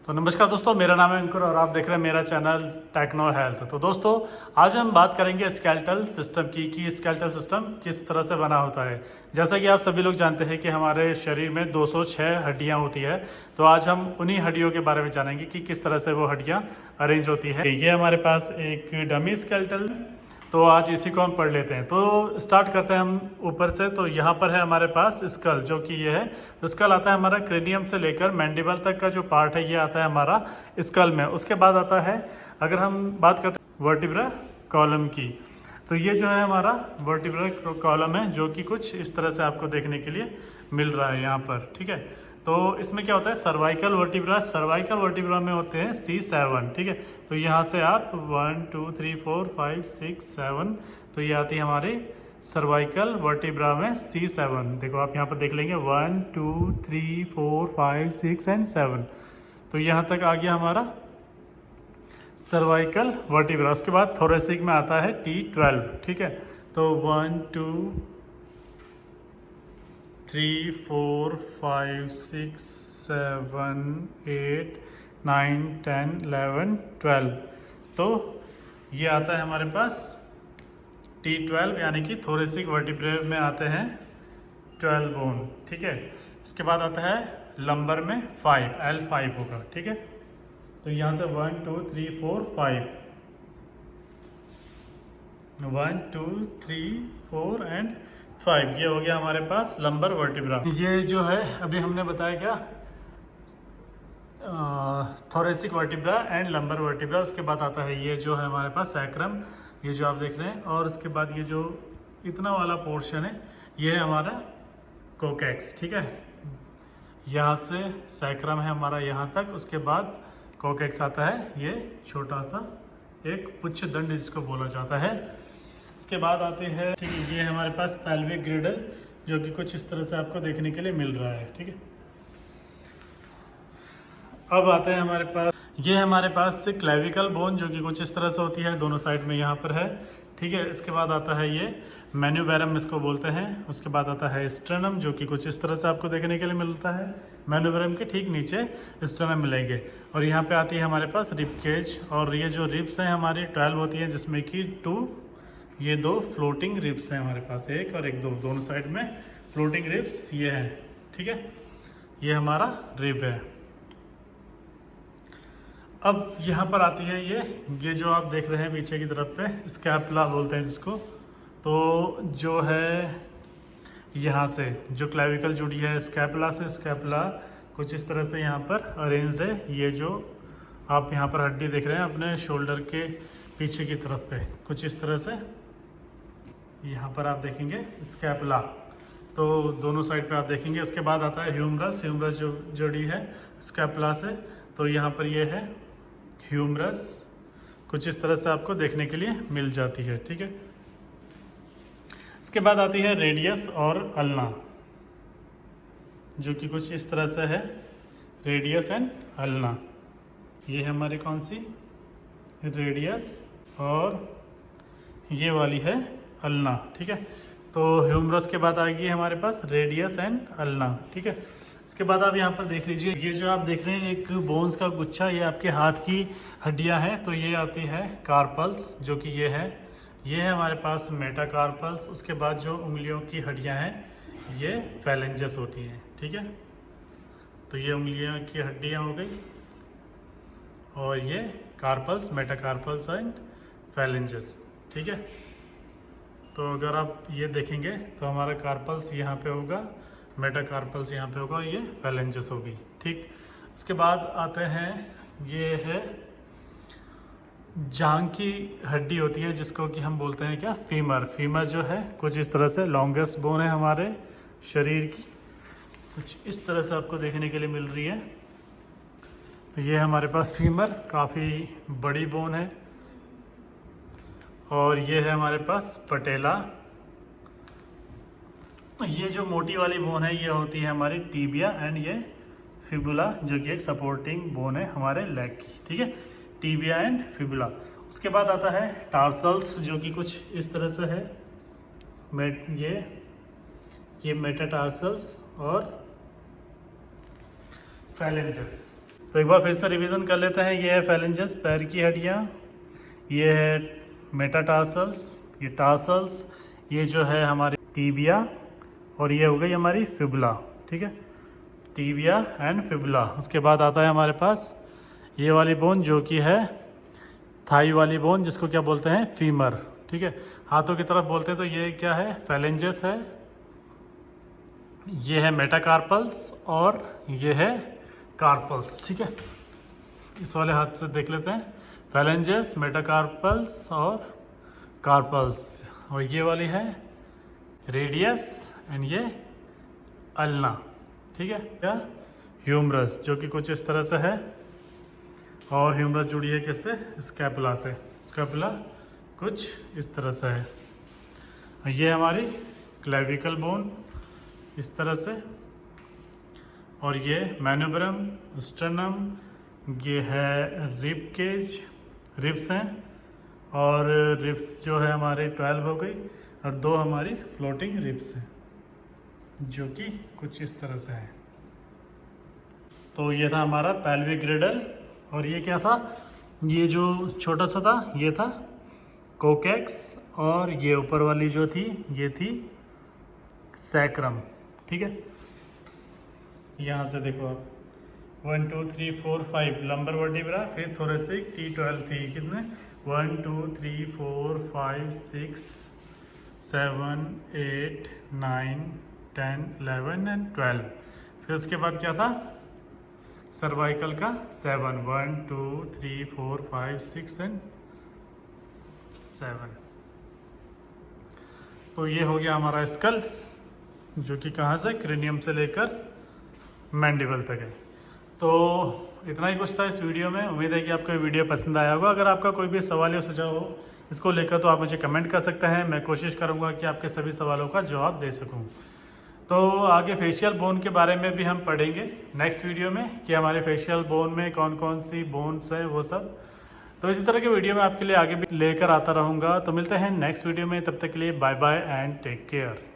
तो नमस्कार दोस्तों, मेरा नाम है अंकुर और आप देख रहे हैं मेरा चैनल टेक्नो हेल्थ। तो दोस्तों, आज हम बात करेंगे स्केलेटल सिस्टम की कि स्केलेटल सिस्टम किस तरह से बना होता है। जैसा कि आप सभी लोग जानते हैं कि हमारे शरीर में 206 हड्डियां होती है। तो आज हम उन्हीं हड्डियों के बारे में जानेंगे कि किस तरह से वो हड्डियां अरेंज होती है। ये हमारे पास एक डमी स्केलेटल, तो आज इसी को हम पढ़ लेते हैं। तो स्टार्ट करते हैं हम ऊपर से। तो यहाँ पर है हमारे पास स्कल, जो कि ये है। तो स्कल आता है हमारा क्रेनियम से लेकर मैंडिबल तक का जो पार्ट है ये आता है हमारा स्कल में। उसके बाद आता है, अगर हम बात करते हैं वर्टिब्रा कॉलम की, तो ये जो है हमारा वर्टिब्रा कॉलम है, जो कि कुछ इस तरह से आपको देखने के लिए मिल रहा है यहाँ पर। ठीक है, तो इसमें क्या होता है, सर्वाइकल वर्टिब्रा में होते हैं C7। ठीक है, तो यहाँ से आप 1 2 3 4 5 6 7, तो ये आती है हमारी सर्वाइकल वर्टिब्रा में C7। देखो आप यहाँ पर देख लेंगे 1 2 3 4 5 6 एंड 7, तो यहाँ तक आ गया हमारा सर्वाइकल वर्टिब्रा। उसके बाद थोरेसिक में आता है T12। ठीक है, तो 1 2 3 4 5 6 7 8 9 10 11 12, तो ये आता है हमारे पास T12, यानी कि थोरेसिक वर्टिब्रे में आते हैं 12 बोन। ठीक है, उसके बाद आता है लंबर में 5, L5 होगा। ठीक है, तो यहाँ से 1 2 3 4 5, 1 2 3 4 एंड 5, ये हो गया हमारे पास लंबर वर्टिब्रा। ये जो है अभी हमने बताया क्या, thoracic vertebra and lumbar vertebra. उसके बाद आता है ये जो है हमारे पास सैक्रम, ये जो आप देख रहे हैं। और उसके बाद ये जो इतना वाला पोर्शन है ये है हमारा कोकेक्स। ठीक है, यहाँ से सैक्रम है हमारा यहाँ तक, उसके बाद कोकेक्स आता है, ये छोटा सा एक पुच्छ दंड जिसको बोला जाता है। इसके बाद आते हैं, ठीक है, ये हमारे पास पेल्विक ग्रिडल, जो कि कुछ इस तरह से आपको देखने के लिए मिल रहा है। ठीक है, अब आते हैं हमारे पास, ये हमारे पास क्लेविकल बोन, जो कि कुछ इस तरह से होती है, दोनों साइड में यहाँ पर है। ठीक है, इसके बाद आता है ये मेन्यूबेरम इसको बोलते हैं। उसके बाद आता है स्ट्रेनम, जो कि कुछ इस तरह से आपको देखने के लिए मिलता है। मेन्यूबेरम के ठीक नीचे स्ट्रेनम मिलेंगे। और यहाँ पे आती है हमारे पास रिब केज, और ये जो रिब्स हैं हमारी 12 होती है, जिसमें कि 2, ये 2 फ्लोटिंग रिब्स हैं हमारे पास, एक और एक, दोनों साइड में फ्लोटिंग रिब्स ये हैं। ठीक है, ये हमारा रिब है। अब यहाँ पर आती है ये जो आप देख रहे हैं पीछे की तरफ पे, स्कैपुला बोलते हैं जिसको। तो जो है यहाँ से जो क्लेविकल जुड़ी है स्कैपुला से, स्कैपुला कुछ इस तरह से यहाँ पर अरेंज्ड है। ये जो आप यहाँ पर हड्डी देख रहे हैं अपने शोल्डर के पीछे की तरफ पे, कुछ इस तरह से यहाँ पर आप देखेंगे स्कैपुला, तो दोनों साइड पे आप देखेंगे। उसके बाद आता है ह्यूमरस, जो जुड़ी है स्कैपुला से, तो यहाँ पर ये है ह्यूमरस, कुछ इस तरह से आपको देखने के लिए मिल जाती है। ठीक है, इसके बाद आती है रेडियस और अल्ना, जो कि कुछ इस तरह से है, रेडियस एंड अल्ना। ये है हमारी कौन सी, रेडियस, और ये वाली है अल्ना। ठीक है, तो ह्यूमरस के बाद आएगी हमारे पास रेडियस एंड अल्ना। ठीक है, इसके बाद आप यहाँ पर देख लीजिए, ये जो आप देख रहे हैं एक बोन्स का गुच्छा, ये आपके हाथ की हड्डियाँ हैं। तो ये आती है कार्पल्स, जो कि ये है हमारे पास मेटाकार्पल्स। उसके बाद जो उंगलियों की हड्डियाँ हैं ये फैलेंजेस होती हैं। ठीक है, तो ये उंगलियों की हड्डियाँ हो गई, और ये कार्पल्स, मेटाकार्पल्स एंड फैलेंजेस। ठीक है, तो अगर आप ये देखेंगे तो हमारा कार्पल्स यहाँ पे होगा, मेटाकार्पल्स यहाँ पे होगा, ये फैलेंजेस होगी। ठीक, इसके बाद आते हैं, ये है जांघ की हड्डी होती है, जिसको कि हम बोलते हैं क्या, फीमर जो है कुछ इस तरह से लॉन्गेस्ट बोन है हमारे शरीर की, कुछ इस तरह से आपको देखने के लिए मिल रही है। तो ये हमारे पास फीमर काफ़ी बड़ी बोन है। और ये है हमारे पास पटेला, ये जो मोटी वाली बोन है ये होती है हमारी टीबिया, एंड ये फिबुला, जो कि एक सपोर्टिंग बोन है हमारे लेग की। ठीक है, टीबिया एंड फिबुला। उसके बाद आता है टार्सल्स, जो कि कुछ इस तरह से है, ये मेटाटार्सल्स और फैलेंजेस। तो एक बार फिर से रिवीजन कर लेते हैं। ये है फेलेंजेस, पैर की हड्डियाँ, ये है मेटाटार्सल्स, ये टार्सल्स, ये जो है हमारी टीबिया, और ये हो गई हमारी फिबुला। ठीक है, टीबिया एंड फिबुला। उसके बाद आता है हमारे पास ये वाली बोन जो कि है थाई वाली बोन, जिसको क्या बोलते हैं, फीमर। ठीक है, हाथों की तरफ बोलते हैं तो ये क्या है, फेलेंजेस है, ये है मेटाकार्पल्स और ये है कार्पल्स। ठीक है, इस वाले हाथ से देख लेते हैं, फेलेंजेस, मेटाकार्पल्स और कार्पल्स। और ये वाली है रेडियस एंड ये अल्ना। ठीक है, क्या ह्यूमरस, जो कि कुछ इस तरह से है, और ह्यूमरस जुड़ी है किससे, स्कैपुला से। स्कैपुला कुछ इस तरह से है। ये हमारी क्लेविकल बोन इस तरह से, और ये मैन्युब्रम, स्टर्नम, ये है रिब केज, रिब्स हैं, और रिब्स जो है हमारे 12 हो गई, और 2 हमारी फ्लोटिंग रिब्स हैं जो कि कुछ इस तरह से है। तो ये था हमारा पेल्विक ग्रिडल, और ये क्या था, ये जो छोटा सा था ये था कोकेक्स, और ये ऊपर वाली जो थी ये थी सैक्रम। ठीक है, यहाँ से देखो आप 1 2 3 4 5 लंबर वर्टिब्रा, फिर थोरेसिक T12 थी, कितने 1 2 3 4 5 6 7 8 9 10 11 एंड 12। फिर उसके बाद क्या था, सर्वाइकल का 7 1 2 3 4 5 6 एंड 7। तो ये हो गया हमारा स्कल, जो कि कहाँ से, क्रेनियम से लेकर मैंडिबल तक है। तो इतना ही कुछ था इस वीडियो में। उम्मीद है कि आपको ये वीडियो पसंद आया होगा। अगर आपका कोई भी सवाल या सुझाव हो इसको लेकर तो आप मुझे कमेंट कर सकते हैं। मैं कोशिश करूँगा कि आपके सभी सवालों का जवाब दे सकूँ। तो आगे फेशियल बोन के बारे में भी हम पढ़ेंगे नेक्स्ट वीडियो में, कि हमारे फेशियल बोन में कौन कौन सी बोन्स है वो सब। तो इसी तरह के वीडियो मैं आपके लिए आगे भी लेकर आता रहूँगा। तो मिलते हैं नेक्स्ट वीडियो में, तब तक के लिए bye bye and take care.